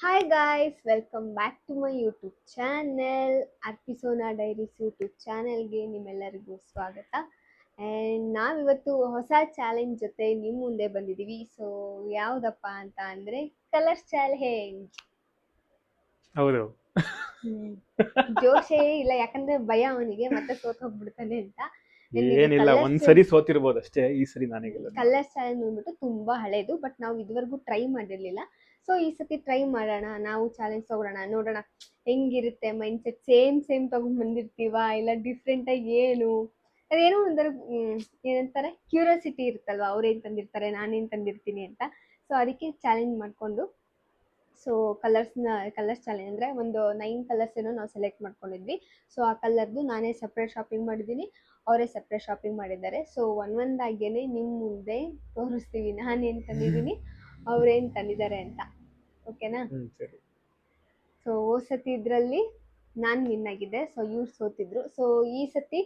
Hi guys, welcome back to my YouTube channel Arpisona diaries YouTube ಚಾನೆಲ್ಗೆ ನಿಮ್ಮೆಲ್ಲರಿಗೂ ಸ್ವಾಗತ. And ನಾವಿವತ್ತು ಹೊಸ ಚಾಲೆಂಜ್ ಜೊತೆ ನಿಮ್ಮ ಮುಂದೆ ಬಂದಿದ್ದೀವಿ. ಸೊ ಯಾವುದಪ್ಪ ಅಂತ ಅಂದರೆ ಕಲರ್ ಚಾಲೆಂಜ್. ಹೌದು. ಜೋಶೇ ಇಲ್ಲ, ಯಾಕಂದ್ರೆ ಭಯ ಅವನಿಗೆ ಮತ್ತೆ ಸೋತ್ ಹೋಗ್ಬಿಡ್ತಾನೆ ಅಂತ. ಏನಿಲ್ಲ, ಒಂದ್ಸರಿ ಸೋತಿರ್ಬೋದು ಅಷ್ಟೇ. ಈ ಸರಿ ನಾನೇ ಗೆಲ್ಲೋದು. ಕಲರ್ ಚಾಲೆಂಜ್ ಬಂದ್ಬಿಟ್ಟು ತುಂಬಾ ಹಳೇದು, ಬಟ್ ನಾವು ಇದುವರೆಗೂ ಟ್ರೈ ಮಾಡಿರ್ಲಿಲ್ಲ. ಸೊ ಈ ಸತಿ ಟ್ರೈ ಮಾಡೋಣ, ನಾವು ಚಾಲೆಂಜ್ ತಗೊಳ್ಳೋಣ, ನೋಡೋಣ ಹೆಂಗಿರುತ್ತೆ ಮೈಂಡ್ ಸೆಟ್. ಸೇಮ್ ತಗೊಂಡ್ ಬಂದಿರ್ತೀವ ಇಲ್ಲ ಡಿಫ್ರೆಂಟ್ ಆಗಿ ಏನು ಅದೇನೋ ಒಂಥರ ಏನಂತಾರೆ ಕ್ಯೂರಿಯಾಸಿಟಿ ಇರುತ್ತಲ್ವಾ, ಅವ್ರೇನ್ ತಂದಿರ್ತಾರೆ ನಾನೇನ್ ತಂದಿರ್ತೀನಿ ಅಂತ. ಸೊ ಅದಕ್ಕೆ ಚಾಲೆಂಜ್ ಮಾಡ್ಕೊಂಡು ಸೊ ಕಲರ್ಸ್ ಚಾಲೆಂಜ್ ಅಂದರೆ ಒಂದು 9 ಕಲರ್ಸ್ ಏನೋ ನಾವು ಸೆಲೆಕ್ಟ್ ಮಾಡ್ಕೊಂಡಿದ್ವಿ. ಸೊ ಆ ಕಲರ್ದು ನಾನೇ ಸಪ್ರೇಟ್ ಶಾಪಿಂಗ್ ಮಾಡಿದ್ದೀನಿ, ಅವರೇ ಸಪ್ರೇಟ್ ಶಾಪಿಂಗ್ ಮಾಡಿದ್ದಾರೆ. ಸೊ ಒಂದೊಂದಾಗೇನೆ ನಿಮ್ಮ ಮುಂದೆ ತೋರಿಸ್ತೀವಿ ನಾನೇನು ತಂದಿದ್ದೀನಿ, ಅವ್ರೇನು ತಂದಿದ್ದಾರೆ ಅಂತ. ಓಕೆನಾ? ಸರಿ. ಸೊ ಸತಿ ಇದರಲ್ಲಿ ನಾನು ವಿನ್ ಆಗಿದ್ದೆ, ಸೊ ಇವ್ರು ಸೋತಿದ್ರು. ಸೊ ಈ ಸತಿ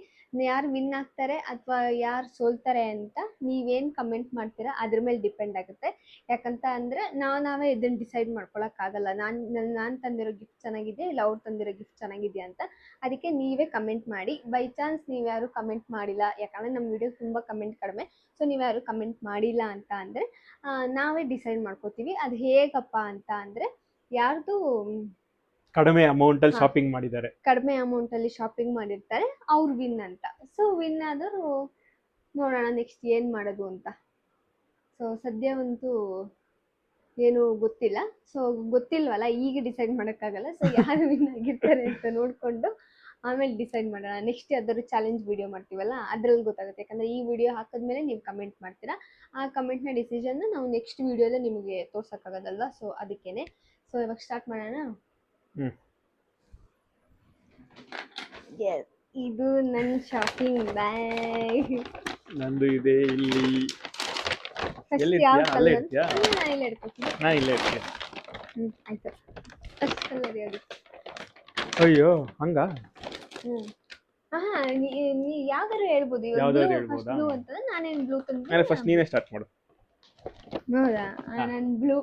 ಯಾರು ವಿನ್ ಆಗ್ತಾರೆ ಅಥವಾ ಯಾರು ಸೋಲ್ತಾರೆ ಅಂತ ನೀವೇನು ಕಮೆಂಟ್ ಮಾಡ್ತೀರಾ ಅದ್ರ ಮೇಲೆ ಡಿಪೆಂಡ್ ಆಗುತ್ತೆ. ಯಾಕಂತ ಅಂದರೆ ನಾವೇ ಇದನ್ನು ಡಿಸೈಡ್ ಮಾಡ್ಕೊಳಕ್ಕಾಗಲ್ಲ, ನಾನು ತಂದಿರೋ ಗಿಫ್ಟ್ ಚೆನ್ನಾಗಿದೆ ಇಲ್ಲ ಅವ್ರು ತಂದಿರೋ ಗಿಫ್ಟ್ ಚೆನ್ನಾಗಿದೆಯಾ ಅಂತ. ಅದಕ್ಕೆ ನೀವೇ ಕಮೆಂಟ್ ಮಾಡಿ. ಬೈ ಚಾನ್ಸ್ ನೀವ್ಯಾರು ಕಮೆಂಟ್ ಮಾಡಿಲ್ಲ, ಯಾಕಂದರೆ ನಮ್ಮ ವಿಡಿಯೋ ತುಂಬ ಕಮೆಂಟ್ ಕಡಿಮೆ, ಸೊ ನೀವ್ಯಾರು ಕಮೆಂಟ್ ಮಾಡಿಲ್ಲ ಅಂತ ಅಂದರೆ ನಾವೇ ಡಿಸೈಡ್ ಮಾಡ್ಕೋತೀವಿ. ಅದು ಹೇಗಪ್ಪ ಅಂತ ಅಂದರೆ ಯಾರ್ದು ಕಡಿಮೆ ಅಮೌಂಟ್ ಅಲ್ಲಿ ಶಾಪಿಂಗ್ ಮಾಡಿದ್ದಾರೆ, ಕಡಿಮೆ ಅಮೌಂಟ್ ಅಲ್ಲಿ ಶಾಪಿಂಗ್ ಮಾಡಿರ್ತಾರೆ, ಅವ್ರು ವಿನ್ ಅಂತ. ಸೊ ವಿನ್ ಆದರೂ ನೋಡೋಣ ನೆಕ್ಸ್ಟ್ ಏನು ಮಾಡೋದು ಅಂತ. ಸೊ ಸದ್ಯವಂತೂ ಏನು ಗೊತ್ತಿಲ್ಲ. ಸೊ ಗೊತ್ತಿಲ್ವಲ್ಲ, ಈಗ ಡಿಸೈಡ್ ಮಾಡೋಕ್ಕಾಗಲ್ಲ. ಸೊ ಯಾರು ವಿನ್ ಆಗಿರ್ತಾರೆ ಅಂತ ನೋಡಿಕೊಂಡು ಆಮೇಲೆ ಡಿಸೈಡ್ ಮಾಡೋಣ. ನೆಕ್ಸ್ಟ್ ಯಾವ್ದಾದ್ರು ಚಾಲೆಂಜ್ ವಿಡಿಯೋ ಮಾಡ್ತೀವಲ್ಲ ಅದ್ರಲ್ಲಿ ಗೊತ್ತಾಗುತ್ತೆ. ಯಾಕಂದರೆ ಈ ವಿಡಿಯೋ ಹಾಕಿದ್ಮೇಲೆ ನೀವು ಕಮೆಂಟ್ ಮಾಡ್ತೀರಾ, ಆ ಕಮೆಂಟ್ನ ಡಿಸಿಷನ್ನ ನಾವು ನೆಕ್ಸ್ಟ್ ವಿಡಿಯೋದಲ್ಲಿ ನಿಮಗೆ ತೋರ್ಸೋಕ್ಕಾಗೋದಲ್ವಾ. ಸೊ ಅದಕ್ಕೇನೆ. ಸೊ ಇವಾಗ ಸ್ಟಾರ್ಟ್ ಮಾಡೋಣ. ಎಸ್, ಇದು ನನ್ನ ಶಾಪಿಂಗ್ ಬ್ಯಾಗ್. ನಂದು ಇದೆ ಇಲ್ಲಿ. ಫಸ್ಟ್ ಯಾವ ಅಲ್ಲೇ ಕಲರ್? ಇರ್ತೀಯಾ? ನಾನು ಇಲ್ಲೇ ಇಡ್ಕೊತೀನಿ. ನಾ ಇಲ್ಲೇ ಇರ್ತೀನಿ. ಆಯ್ತು. ಫಸ್ಟ್ ಕಲರ್ ಯಾವುದು? ಅಯ್ಯೋ, ಹಂಗ ನೀ ಯಾವ್ದಾರು ಹೇಳ್ಬೋದು. ಯಾವ್ದಾದ್ರು ಹೇಳ್ಬೋದಾ? ಬ್ಲೂ ಅಂತಂದ್ರೆ ನಾನೇನು ಬ್ಲೂ ನಾನು ತಂದ್ರೆ ಫಸ್ಟ್ ನೀನೇ ಸ್ಟಾರ್ಟ್ ಮಾಡು. ಹೌದಾ? ನಾನು ಬ್ಲೂ.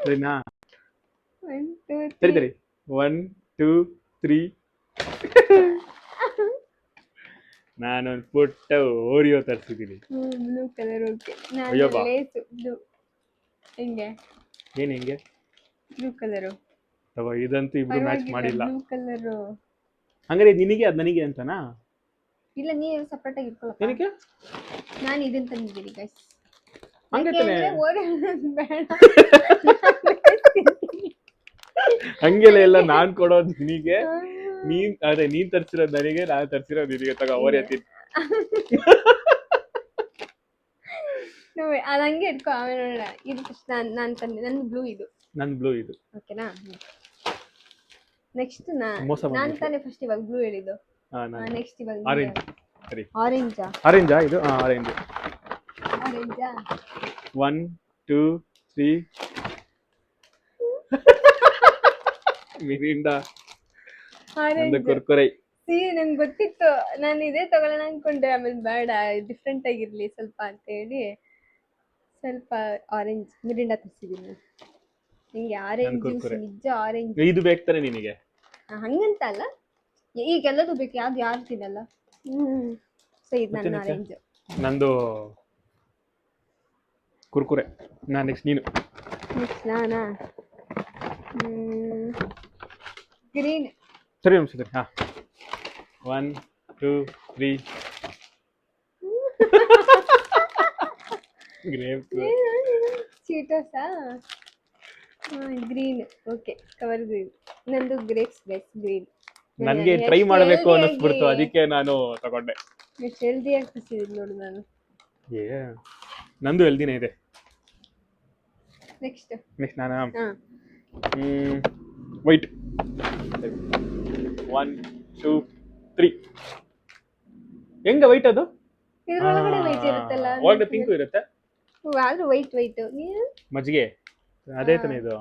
ಸರಿನಾ? 1 2 ಸರಿ 3. ಸರಿ. 1 2 3. ನಾನೊಂದು ಪುಟ್ಟ ಓರಿಯೋ ತರಿಸಿದ್ದೀನಿ. Blue colour. ಓಕೆ. ಅಯ್ಯೋ ನಾನು ಬಾ. Lays blue. ಹೆಂಗೆ? ಏನ್ ಹೆಂಗೆ? Blue colour. ತಗೋ, ಇದಂತೂ ಇಬ್ರು ಮ್ಯಾಚ್ ಮಾಡಿಲ್ಲ. Blue colour. ಹಂಗಾರೆ ಇದು ನಿನಗೆ ಅದು ನನಗೆ ಅಂತನಾ? ಇಲ್ಲ, ನೀವು ಸಪ್ರೇಟ್ ಆಗಿ ಇಟ್ಕೊಳ್ಳಪ್ಪ. ಏನಕ್ಕೆ? ನಾನು ಇದನ್ನ ತಂದಿದ್ದೀನಿ ಗೈಸ್. ಹಂಗೆ ತಾನೆ. ಬೇಡ. ಹಂಗೆಲ್ಲ ಎಲ್ಲ ನಾನ್ ಕೊಡೋದು ನಿನಗೆ, ನೀನ್ ತರ್ಸಿರೋದು ನನಗೆ, ನಾನು ತರ್ಸಿರೋದು ನಿನಗೆ. ತಗೋ ಓರಿ ಹತ್ತಿ. ಅದು ಹಂಗೆ ಇಟ್ಕೊ, ಆಮೇಲೆ ನೋಡೋಣ. ಇದು ಫಸ್ಟ್ ನಾನು ತಂದೆ, ನನ್ನ ಬ್ಲೂ ಇದು. ನನ್ ಬ್ಲೂ ಇದು. ಓಕೆನಾ? ನೆಕ್ಸ್ಟ್ ಮೋಸ ನಾನು ಮಾಡ್ಬಿಟ್ಟೆ. ತಾನೇ ಫಸ್ಟ್ ಇವಾಗ ಬ್ಲೂ ಹೇಳಿದ್ದು. ನೆಕ್ಸ್ಟ್ ಇವಾಗ ಆರೆಂಜ್. ಸರಿ, ಆರೆಂಜಾ? ಆರೆಂಜಾ ಇದು? ಆರೆಂಜ್. ಆರೆಂಜಾ? 1 2 3. ಮಿರಿಂಡ. ನಂದು ಆರೆಂಜ್. ಕುರ್ಕುರೆ. ನಂಗೆ ಗೊತ್ತಿತ್ತು, ನಾನು ಇದೇ ತಗೊಳ್ಳೋಣ ಅನ್ಕೊಂಡೆ, ಆಮೇಲೆ ಬೇಡ ಡಿಫ್ರೆಂಟ್ ಆಗಿರ್ಲಿ ಸ್ವಲ್ಪ ಅಂತ ಹೇಳಿ ಸ್ವಲ್ಪ ಆರೆಂಜ್ ಮಿರಿಂಡಾ ತರಿಸಿದ್ದೀನಿ. ನಿಂಗೆ ಆರೆಂಜ್ ಜ್ಯೂಸ್, ಕುರ್ಕುರೆ. ನಿಜ ಆರೆಂಜ್ ಇದು ಬೇಕಾರೆ ನಿನಗೆ? ಹಂಗಂತ ಅಲ್ಲ, ಈಗೆಲ್ಲದು ಬೇಕು, ಯಾರು ತಿನ್ನಲ್ಲ. ಸೊ ಇದು ನನ್ನ ಮತ್ತೆ ಆರೆಂಜ್. ನಂದು ಕುರ್ಕುರೆ. ನೆಕ್ಸ್ಟ್ ನೀನು. ನೆಕ್ಸ್ಟ್ ನಾನಾ? ಗ್ರೀನ್. ಸರಿ ಸರಿ. 1 2 3. ಗ್ರೇಪ್ಸ್. ಚೀಟೋಸಾ? ಗ್ರೀನ್. Okay, cover green. ನಂದು ಗ್ರೇಪ್ಸ್ ಗೈಸ್, ಗ್ರೀನ್. ನನ್ಗೆ ಟ್ರೈ ಮಾಡಬೇಕು ಅನ್ನಿಸ್ಬಿಡ್ತು, ಅದಕ್ಕೆ ನಾನು ತಗೊಂಡೆ. ಎಷ್ಟು ಹೆಲ್ದಿಯಾಗಿ ತರಿಸಿದ್ದೀನಿ ನೋಡು ನಾನು. ನಂದು ಹೆಲ್ದಿನೇ ಇದೆ. ನೆಕ್ಸ್ಟ್ ನಾನು ಹಾಂ, ವೈಟ್. 1 2 3. ಹೆಂಗ ವೈಟ್ ಅದು? ಇದ್ರೊಳಗಡೆ ವೈಟ್ ಇರುತ್ತಲ್ಲ. ಒಳಗಡೆ ಪಿಂಕ್ ಇರುತ್ತೆ. ಆದ್ರೂ ವೈಟ್ ನೀನು ಮಜ್ಜಿಗೆ ಅದೇ ತಾನೇ ಇದು?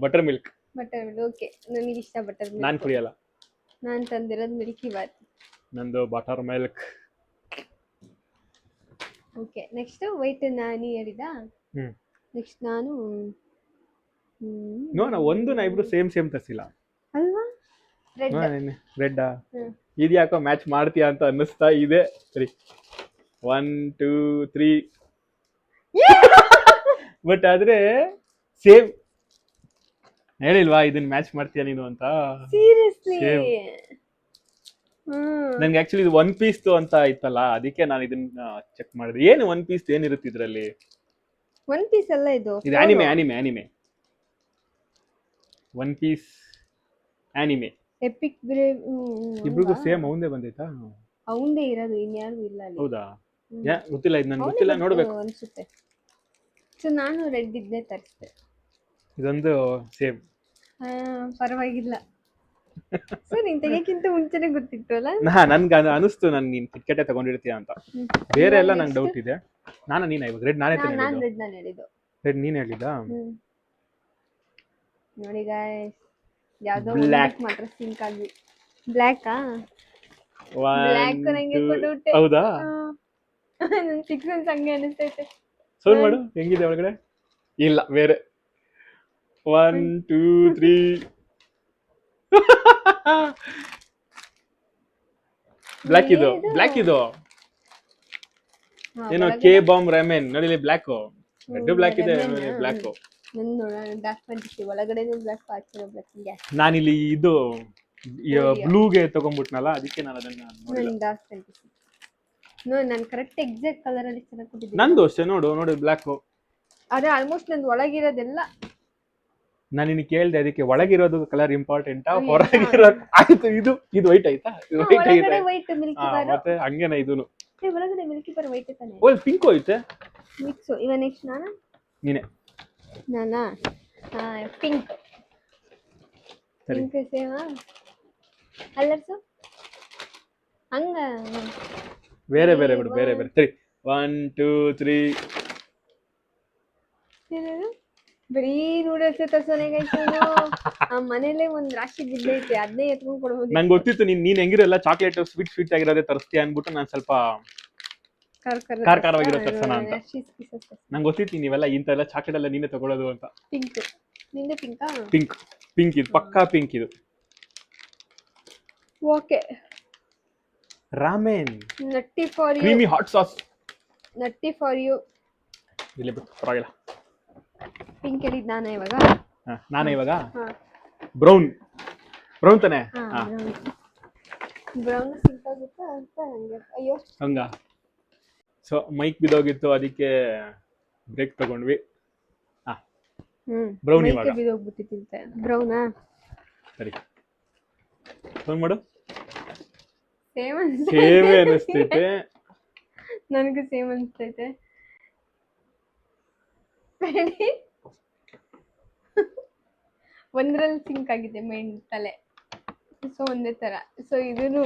Butter milk. Butter milk. Okay, ನನಗೆ ಇಷ್ಟ ಬಟರ್ ಮಿಲ್ಕ್. ನಾನು ಕುಡಿಯಲ್ಲ. ನಾನು ತಂದಿರೋದು ಮಿಲ್ಕಿ ಬಾತ್. ನಂದು butter milk. Okay next white ನೀ ಹೇಳಿದ. ಹ್ಮ್ ನೆಕ್ಸ್ಟ್ ನಾನು ನೋ ನಾ ಇಬ್ರು ಸೇಮ್ ತರ್ಸಿಲ್ಲ. ಅಲ್ವಾ ರೆಡ್. ರೆಡ್ ಹ್ಮ್ ಇದು ಯಾಕೋ ಮ್ಯಾಚ್ ಮಾಡ್ತೀಯಾ ಅಂತ ಅನ್ನಿಸ್ತಾ ಇದೆ. ಸರಿ 1 2 3 ಬಟ್ ಆದ್ರೆ ಸೇಮ್ ಹೇಳಿಲ್ವಾ ಇದನ್ನ ಮ್ಯಾಚ್ ಮಾಡ್ತೀಯಾ ನೀನು ಅಂತ. ಸೀರಿಯಸ್ಲಿ. Same. ನನ್ಗೆ ಆಕ್ಚುಲಿ ಇದು ಒನ್ ಪೀಸ್ ಅಂತ ಇತ್ತಲ್ಲ, ಅದಕ್ಕೆ ನಾನು ಇದನ್ನ ಚೆಕ್ ಮಾಡಿದೆ. ಏನು ಒನ್ ಪೀಸ್ ಏನಿರುತ್ತೆ ಇದ್ರಲ್ಲಿ? ಒನ್ ಪೀಸ್ ಅಲ್ಲ ಇದು anime one piece anime. Epic brave. ಇಬ್ರಿಗೂ ಸೇಮ್ ಅವಂದೇ ಬಂದೈತಾ? ಅವಂದೇ ಇರೋದು, ಇನ್ಯಾರು ಇಲ್ಲ ಅಲ್ಲಿ. ಹೌದಾ? ಗೊತ್ತಿಲ್ಲ, ಇದು ನನ್ಗೆ ಗೊತ್ತಿಲ್ಲ, ನೋಡ್ಬೇಕು ಅನ್ಸುತ್ತೆ. ಸೊ ನಾನು ರೆಡ್ ಇದ್ನೇ ತರಿಸ್ದೆ. ಇದೊಂದು ಸೇಮ್. ಪರವಾಗಿಲ್ಲ. ಸೊ ನೀನ್ ತೆಗಿಯಕ್ಕಿಂತ ಮುಂಚೆನೆ ಗೊತ್ತಿತ್ತು ಅಲ್ಲ. ನನ್ಗೆ ಅನಿಸ್ತು ನೀನ್ ಟಿಕೆಟೇ ತಗೊಂಡಿರ್ತೀಯ ಅಂತ. ಬೇರೆ ಎಲ್ಲ ನಂಗೆ ಡೌಟ್ ಇದೆ. ನೀನ ಇವಾಗ ರೆಡ್ ನಾನೇ ನಾನು ರೆಡ್ ನಾನು ಹೇಳಿದ್ದು. ರೆಡ್ ನೀನ್ ಹೇಳಿದ್ದಾ? ನೋಡಿ ಗಾಯ್ಸ್, ಯಾವ್ದೋ Black. ಮಾತ್ರ ಸಿಂಕ್ ಆಗಿ. ಬ್ಲ್ಯಾಕಾ? One, ಬ್ಲ್ಯಾಕ್ ನಂಗೆ two. ಕೊಟ್ಬಿಟ್ಟೆ. ಹೌದಾ? ನನ್ ಸಿಕ್ಸ್ ಅನ್ಸ್ ಹಂಗೆ ಅನಿಸ್ತೈತೆ. ಸೌಂಡ್ ಮಾಡು, ಹೆಂಗಿದೆ ಒಳಗಡೆ? ಇಲ್ಲ ಬೇರೆ. 1 2 3 ಬ್ಲ್ಯಾಕ್ ಇದು ಏನೋ ಕೆ ಬಾಂಬ್ ರಾಮೆನ್ ನೋಡಿಲಿ. ಬ್ಲ್ಯಾಕ್ ರೆಡ್ ಬ್ಲ್ಯಾಕ್ ಇದೆ, ಬ್ಲ್ಯಾಕ್. ನನ್ ನೋಡೋಣ ಡಾರ್ಕ್ ಫ್ಯಾಂಟಸಿ ಒಳಗಡೆನೂ ಬ್ಲ್ಯಾಕ್, ಆಚೆ ಬ್ಲ್ಯಾಕ್. ನಾನಿಲ್ಲಿ ಇದು ಬ್ಲೂಗೆ ತಗೊಂಡ್ಬಿಟ್ನಲ್ಲ, ಅದಕ್ಕೆ ನಾನು ಅದನ್ನ ನೋಡಿಲ್ಲ. ನನ್ ಡಾರ್ಕ್ ಫ್ಯಾಂಟಸಿ ನಾನು ಕರೆಕ್ಟ್ ಎಕ್ಸಾಕ್ಟ್ ಕಲರ್ ಅಲ್ಲಿ ಚೆನ್ನಾಗಿ ಕೊಟ್ಟಿದ್ದೀನಿ. ನಂದು ಅಷ್ಟೇ, ನೋಡು ಬ್ಲ್ಯಾಕ್. ಅದೇ ಆಲ್ಮೋಸ್ಟ್ ನಂದು ಒಳಗಿರೋದೆಲ್ಲ. ನಾನು ನಿನ್ನ ಕೇಳ್ದೆ ಅದಕ್ಕೆ, ಒಳಗಿರೋದು ಕಲರ್ ಇಂಪಾರ್ಟೆಂಟಾ ಹೊರಗಿರೋ? ಆಯ್ತು, ಇದು ವೈಟ್ ಆಯ್ತಾ? ಇದು ವೈಟ್ ಆಯ್ತಾ? ಒಳಗಡೆ ವೈಟ್ ಮಿಲ್ಕಿ ಬಾರ್. ಮತ್ತೆ ಹಂಗೇನ ಇದೂನು? ಒಳಗಡೆ ಮಿಲ್ಕಿ ಬಾರ್ ವೈಟ್ ತಾನೆ. ಓ ಪಿಂಕ್ ಹೋಯ್ತೆ. ಮಿಕ್ಸ್. ಇವ ನೆಕ್ಸ್ಟ್ ನೀನೆ. ನಾನಾ ಪಿಂಕ್. ಸರಿ. ಪಿಂಕ್ ಸೇಮಾ ಕಲರ್ಸ್ ಹಂಗ ಬೇರೆ ಬಿಡು, ಬೇರೆ. ಸರಿ 1 2 3 ಬರೀ ನೂಡಲ್ಸ್ ತರ್ಸೋನೆಗಾಯ್ತು. ಆ ಮನೇಲೆ ಒಂದ್ ರಾಶಿ ಬಿದ್ದೈತೆ, ಅದನ್ನೇ ಎತ್ಕೊಂಡ್ ಕೊಡ್ಬೋದು. ನಂಗೆ ಗೊತ್ತಿತ್ತು ನೀನ್ ಹೆಂಗಿರಲ್ಲ ಚಾಕ್ಲೇಟ್ ಸ್ವೀಟ್ ಆಗಿರೋದೇ ತರಿಸ್ತೀಯ ಅನ್ಬಿಟ್ಟು ನಾನು ಸ್ವಲ್ಪ ಖಾರವಾಗಿರೋ ತರ್ಸೋಣ ಅಂತ. ನಂಗೆ ಗೊತ್ತಿತ್ತು ನೀವೆಲ್ಲ ಇಂಥೆಲ್ಲ ಚಾಕ್ಲೇಟ್ ಎಲ್ಲ ನೀನೇ ತಗೊಳ್ಳೋದು ಅಂತ. ಪಿಂಕ್. ನಿಂದೆ ಪಿಂಕಾ? ಪಿಂಕ್ ಇದು ಪಕ್ಕಾ ಪಿಂಕ್ ಇದು. Okay. Ramen nutty for you. Creamy hot sauce. Nutty for you. ಇಲ್ಲಿ ಬಿಟ್ಟು ಪರವಾಗಿಲ್ಲ. ಪಿಂಕ್ ಹೇಳಿದ್ ನಾನೇ ಇವಾಗ. ನಾನೇ ಇವಾಗ ಬ್ರೌನ್ ತಾನೆ. ಬ್ರೌನ್ ಸಿಂಕ್ ಆಗುತ್ತಾ ಅಂತ ನಂಗೆ. ಅಯ್ಯೋ ಹಂಗ. ಸೊ ಮೈಕ್ ಬಿದ್ದೋಗಿತ್ತು, ಅದಕ್ಕೆ ಬ್ರೇಕ್ ತಗೊಂಡ್ವಿ. ಬ್ರೌನ್ ಇವಾಗ ಬಿದ್ದೋಗ್ಬಿಟ್ಟಿತ್ತು. ಬ್ರೌನಾ? ಸರಿ ಫೋನ್ ಮಾಡು. ಸೇಮ್ ಅನಿಸ್ತೈತೆ. ನನಗೂ ಸೇಮ್ ಅನಿಸ್ತೈತೆ. ಒಂದ್ರಲ್ಲಿ ಸಿಂಕ್ ಆಗಿದೆ ಮೈಂಡ್ ತಲೆ. ಸೊ ಒಂದೇ ತರ. ಸೊ ಇದನ್ನು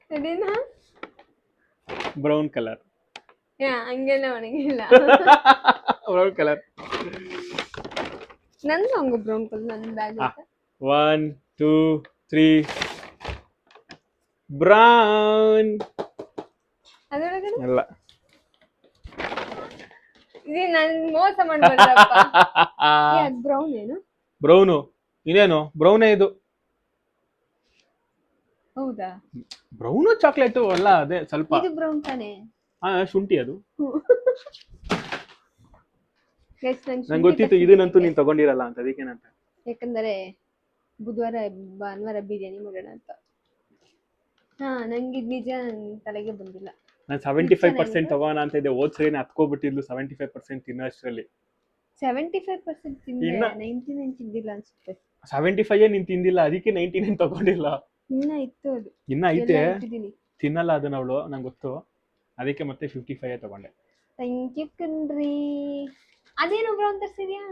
ಸರಿನಾ? Brown colour. ಹಂಗೆಲ್ಲ ಒಣಗಿಲ್ಲ. Brown colour. ನಂದು ಹಂಗ ಬ್ರೌನ್ ಕಲರ್. ನನ್ನ ಬ್ಯಾಗ್ 1 2 3 ಬ್ರೌನ್. ಅದರೊಳಗಡೆ ಅಲ್ಲ, ಇದು ನನ್ ಮೋಸ ಮಾಡ್ಬಾರ್ದಪ್ಪ. ಅದು ಬ್ರೌನ್ ಏನು? ಬ್ರೌನು ಇನ್ನೇನು ಬ್ರೌನೇ ಇದು. ಹೌದಾ? ಬ್ರೌನು ಚಾಕ್ಲೇಟ್ ಅಲ್ಲ, ಅದೇ ಸ್ವಲ್ಪ. ಇದು ಬ್ರೌನ್ ತಾನೆ? ಶುಂಠಿ ಅದು. ನಂಗೆ ಗೊತ್ತಿತ್ತು ಗೊತ್ತಿತ್ತು ಇದನ್ನಂತೂ ನೀನ್ ತಗೊಂಡಿರಲ್ಲ ಅಂತ, ಅದಕ್ಕೇನಂತ. ಯಾಕಂದರೆ ಭಾನುವಾರ ಬಿರಿಯಾನಿ ಮಾಡೋಣ ಅಂತ. ನಂಗೆ ನಿಜ ತಲೆಗೆ ಬಂದಿಲ್ಲ. ನಾನು 75% ತಗೋಣ ಅಂತ ಇದ್ದೆ. ಹೋದ್ಸರಿ ಹತ್ಕೋಬಿಟ್ಟಿದ್ಲು 75% ತಿನ್ನೋಷ್ಟರಲ್ಲಿ. 75% ತಿಂದೆ, 99 ತಿಂದಿಲ್ಲ ಅನ್ಸುತ್ತೆ. 75 ನೀನ್ ತಿಂದಿಲ್ಲ, ಅದಕ್ಕೆ 99 ತಗೊಂಡಿಲ್ಲ. ಇನ್ನ ಇತ್ತು ಅದು. ಇನ್ನ ಐತೆ, ತಿನ್ನಲ್ಲ ಅದನ್ನ ಅವಳು, ನಂಗೆ ಗೊತ್ತು. ಅದಕ್ಕೆ ಮತ್ತೆ 55 ತಗೊಂಡೆ. ಥ್ಯಾಂಕ್ ಯು ಕಣ್ರಿ. ಅದೇನು ಬ್ರೌನ್ ತರ್ಸಿದ್ಯಾ?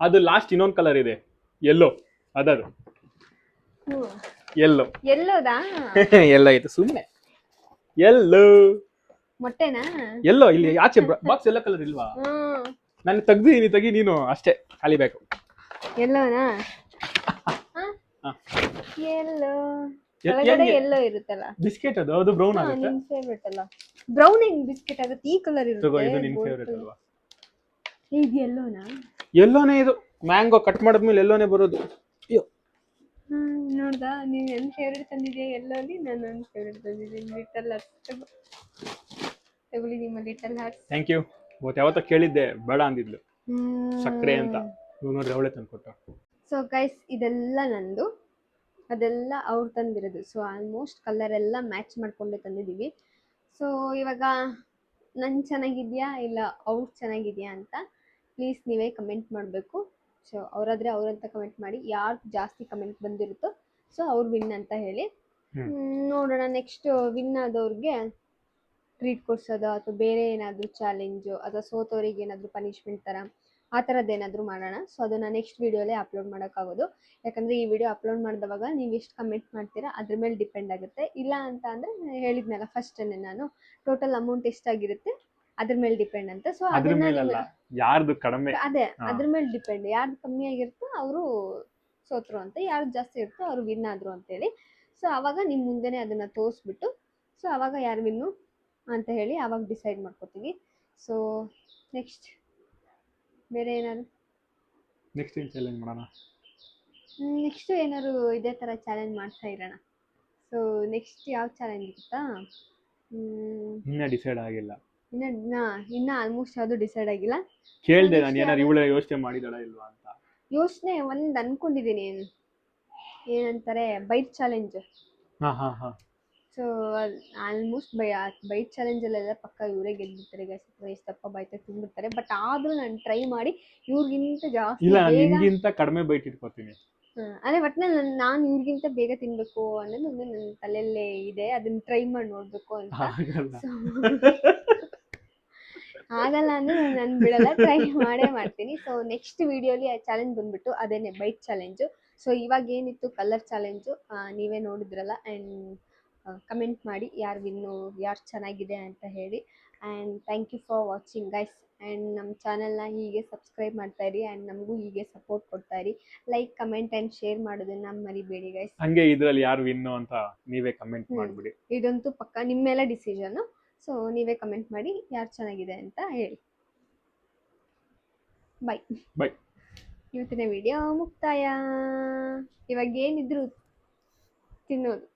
ಅದು ಲಾಸ್ಟ್ ಇನ್ನೊಂದು ಕಲರ್ ಇದೆ, ಯೆಲ್ಲೋ. ಅದದು ಯೆಲ್ಲೋ. ಎಲ್ಲೋದಾ? ಎಲ್ಲೋ ಐತೆ ಸುಮ್ಮನೆ. ಯೆಲ್ಲೋ ಮೊಟ್ಟೆನಾ? ಎಲ್ಲೋ ಇಲ್ಲಿ ಆಚೆ ಬಾಕ್ಸ್ ಎಲ್ಲ ಕಲರ್ ಇಲ್ವಾ? ನಾನು ತೆಗ್ದಿದ್ದೀನಿ, ತೆಗಿ ನೀನು ಅಷ್ಟೇ, ಖಾಲಿ ಬೇಕು. ಎಲ್ಲೋನಾ? ಎಲ್ಲೋ ಕೆಳಗಡೆ ಎಲ್ಲೋ ಇರುತ್ತಲ್ಲ. ಬಿಸ್ಕೆಟ್ ಅದು ಬ್ರೌನ್ ಹಾ, ಆಗುತ್ತೆ. ನಿನ್ ಫೇವ್ರೆಟ್ ಅಲ್ಲ. ಬ್ರೌನ್ ಹೆಂಗ್ ಬಿಸ್ಕೆಟ್ ಆಗುತ್ತೆ? ಈ ಕಲರ್ ತಗೋ, ಇರುತ್ತೆ. ಇದು ನಿನ್ ಗೋಲ್ಡ್ ಫೇವ್ರೆಟ್ ಕಲರ್. ಅಲ್ವಾ? ಇದು ಎಲ್ಲೋನಾ? ಎಲ್ಲೋನೇ ಇದು ಮ್ಯಾಂಗೋ ಕಟ್ ಮಾಡಿದ್ಮೇಲೆ ಎಲ್ಲೋನೇ ಬರೋದು. ಅಯ್ಯೋ, ನೋಡ್ದಾ, ನೀನ್ ನನ್ನ ಫೇವ್ರೆಟ್ ತಂದಿದ್ಯಾ ಎಲ್ಲೋಲಿ, ನಾನು ನನ್ನ ಫೇವ್ರೆಟ್ ತಂದಿದ್ದೀನಿ ಲಿಟಲ್ ಹಾರ್ಟ್ಸ್. ತಗೊಳ್ಳಿ ನಿಮ್ಮ ಲಿಟಲ್ ಹಾರ್ಟ್ಸ್. Thank you. ಇವತ್ತು ಯಾವತ್ತೋ ಕೇಳಿದ್ದೆ, ಬೇಡ ಅಂದಿದ್ಲು ಸಕ್ಕರೆ ಅಂತ. ಇವ್ ನೋಡ್ರಿ ಅವಳೆ ತಂದ್ಕೊಟ್ಟ. ಸೊ ಗೈಸ್, ಇದೆಲ್ಲ ನಂದು, ಅದೆಲ್ಲ ಅವ್ರು ತಂದಿರೋದು. ಸೊ ಆಲ್ಮೋಸ್ಟ್ ಕಲರ್ ಎಲ್ಲ ಮ್ಯಾಚ್ ಮಾಡ್ಕೊಂಡೆ ತಂದಿದ್ದೀವಿ. ಸೊ ಇವಾಗ ನನ್ ಚೆನ್ನಾಗಿದ್ಯಾ ಇಲ್ಲ ಅವ್ರು ಚೆನ್ನಾಗಿದ್ಯಾ ಅಂತ ಪ್ಲೀಸ್ ನೀವೇ ಕಮೆಂಟ್ ಮಾಡಬೇಕು. ಸೊ ಅವರಾದ್ರೆ ಅವ್ರಂತ ಕಮೆಂಟ್ ಮಾಡಿ, ಯಾರು ಜಾಸ್ತಿ ಕಮೆಂಟ್ ಬಂದಿರುತ್ತೋ ಸೊ ಅವ್ರು ವಿನ್ ಅಂತ ಹೇಳಿ. ನೋಡೋಣ, ನೆಕ್ಸ್ಟ್ ವಿನ್ ಆದವ್ರಿಗೆ ಟ್ರೀಟ್ ಕೊಡ್ಸೋದು ಅಥವಾ ಬೇರೆ ಏನಾದರೂ ಚಾಲೆಂಜು ಅಥವಾ ಸೋತವರಿಗೆ ಏನಾದರೂ ಪನಿಷ್ಮೆಂಟ್ ಥರ ಆ ಥರದ್ದು ಏನಾದರೂ ಮಾಡೋಣ. ಸೊ ಅದನ್ನು ನೆಕ್ಸ್ಟ್ ವೀಡಿಯೋಲೇ ಅಪ್ಲೋಡ್ ಮಾಡೋಕ್ಕಾಗೋದು. ಯಾಕಂದರೆ ಈ ವಿಡಿಯೋ ಅಪ್ಲೋಡ್ ಮಾಡಿದವಾಗ ನೀವು ಎಷ್ಟು ಕಮೆಂಟ್ ಮಾಡ್ತೀರಾ ಅದ್ರ ಮೇಲೆ ಡಿಪೆಂಡ್ ಆಗುತ್ತೆ. ಇಲ್ಲ ಅಂತ ಅಂದರೆ ಹೇಳಿದ್ನಲ್ಲ ಫಸ್ಟೇ ನಾನು, ಟೋಟಲ್ ಅಮೌಂಟ್ ಎಷ್ಟಾಗಿರುತ್ತೆ ಅದ್ರ ಮೇಲೆ ಡಿಪೆಂಡ್ ಅಂತ. ಸೊ ಅದ್ರ ಮೇಲಲ್ಲ, ಯಾರ್ದು ಕಡಿಮೆ, ಅದೇ ಅದ್ರ ಮೇಲೆ ಡಿಪೆಂಡ್. ಯಾರ್ದು ಕಮ್ಮಿ ಆಗಿರುತ್ತೋ ಅವರು ಸೋತರು ಅಂತ, ಯಾರ್ದು ಜಾಸ್ತಿ ಇರುತ್ತೋ ಅವ್ರು ವಿನ್ ಆದರು ಅಂತೇಳಿ. ಸೊ ಆವಾಗ ನಿಮ್ಮ ಮುಂದೆನೇ ಅದನ್ನು ತೋರಿಸ್ಬಿಟ್ಟು ಸೊ ಆವಾಗ ಯಾರು ವಿನ್ನು ಅಂತ ಹೇಳಿ ಆವಾಗ ಡಿಸೈಡ್ ಮಾಡ್ಕೋತೀವಿ. ಸೊ ನೆಕ್ಸ್ಟ್ ಬೇರೆ ಏನಾದ್ರು ನೆಕ್ಸ್ಟ್ ಏನು ಚಾಲೆಂಜ್ ಮಾಡೋಣ? ನೆಕ್ಸ್ಟ್ ಏನಾದ್ರು ಇದೇ ಥರ ಚಾಲೆಂಜ್ ಮಾಡ್ತಾ ಇರೋಣ. ಸೊ ನೆಕ್ಸ್ಟ್ ಯಾವ ಚಾಲೆಂಜ್ ಇರುತ್ತಾ? ಇನ್ನೂ ಡಿಸೈಡ್ ಆಗಿಲ್ಲ. ಇನ್ನ ಆಲ್ಮೋಸ್ಟ್ ಯಾವುದು ಡಿಸೈಡ್ ಆಗಿಲ್ಲ. ಕೇಳ್ದೆ ನಾನು, ಏನಾರು ಇವಳೆ ಯೋಚನೆ ಮಾಡಿದಾಳ ಇಲ್ವಾ ಅಂತ. ಯೋಚನೆ ಒಂದು ಅನ್ಕೊಂಡಿದ್ದೀನಿ, ಏನಂತಾರೆ ಬೈಟ್ ಚಾಲೆಂಜ್. ಹಾ ಹಾ ಹಾ. ಸೊ ಆಲ್ಮೋಸ್ಟ್ ಬೈಟ್ ಚಾಲೆಂಜಲ್ಲೆಲ್ಲ ಪಕ್ಕ ಇವರೇ ಗೆದ್ಬಿಡ್ತಾರೆ ಗೈಸ್. ಎಷ್ಟಪ್ಪ ಬೈತ ತಿಂದ್ಬಿಡ್ತಾರೆ. ಬಟ್ ಆದರೂ ನಾನು ಟ್ರೈ ಮಾಡಿ ಇವ್ರಿಗಿಂತ ಜಾಸ್ತಿ ಇಲ್ಲ, ನಾನು ಬೇಗ, ನಿನ್ಗಿಂತ ಕಡಿಮೆ ಬೈಟ್ ಇಟ್ಕೋತೀನಿ. ಅದೇ ಒಟ್ಟಿನಲ್ಲಿ ನಾನು ಇವ್ರಿಗಿಂತ ಬೇಗ ತಿನ್ಬೇಕು ಅನ್ನೋದು ಒಂದು ನನ್ನ ತಲೆಯಲ್ಲೇ ಇದೆ. ಅದನ್ನ ಟ್ರೈ ಮಾಡಿ ನೋಡ್ಬೇಕು ಅಂತ. ಆಗಲ್ಲ. ಆಗಲ್ಲ ಅಂದ್ರೆ ನಾನು ಬಿಡಲ್ಲ, ಟ್ರೈ ಮಾಡೇ ಮಾಡ್ತೀನಿ. ಸೊ ನೆಕ್ಸ್ಟ್ ವಿಡಿಯೋಲಿ ಆ ಚಾಲೆಂಜ್ ಬಂದ್ಬಿಟ್ಟು ಅದೇನೆ ಬೈಟ್ ಚಾಲೆಂಜು. ಸೊ ಇವಾಗ ಏನಿತ್ತು ಕಲರ್ ಚಾಲೆಂಜು ನೀವೇ ನೋಡಿದ್ರಲ್ಲ. ಆ್ಯಂಡ್ ಕಮೆಂಟ್ ಮಾಡಿ ಯಾರು ವಿನ್ನು, ಯಾರು ಚೆನ್ನಾಗಿದೆ ಅಂತ ಹೇಳಿ. And thank you for watching guys. And ನಮ್ಮ ಚಾನಲ್ನ ಹೀಗೆ ಸಬ್ಸ್ಕ್ರೈಬ್ ಮಾಡ್ತಾಯಿರಿ ಆ್ಯಂಡ್ ನಮಗೂ ಹೀಗೆ ಸಪೋರ್ಟ್ ಕೊಡ್ತಾಯಿರಿ. ಲೈಕ್, ಕಮೆಂಟ್ ಆ್ಯಂಡ್ ಶೇರ್ ಮಾಡೋದನ್ನ ಮರಿಬೇಡಿ ಗೈಸ್. ಹಂಗೆ ಇದ್ರಲ್ಲಿ ಯಾರು ವಿನ್ನು ಅಂತ ನೀವೇ ಕಮೆಂಟ್ ಮಾಡ್ಬಿಡಿ. ಇದಂತೂ ಪಕ್ಕ ನಿಮ್ಮ ಮೇಲೆ ಡಿಸಿಷನ್ನು. ಸೊ ನೀವೇ ಕಮೆಂಟ್ ಮಾಡಿ ಯಾರು ಚೆನ್ನಾಗಿದೆ ಅಂತ ಹೇಳಿ. ಬಾಯ್ ಬಾಯ್. ಇವತ್ತಿನ ವಿಡಿಯೋ ಮುಕ್ತಾಯ. ಇವಾಗ ಏನಿದ್ರು ತಿನ್ನೋದು.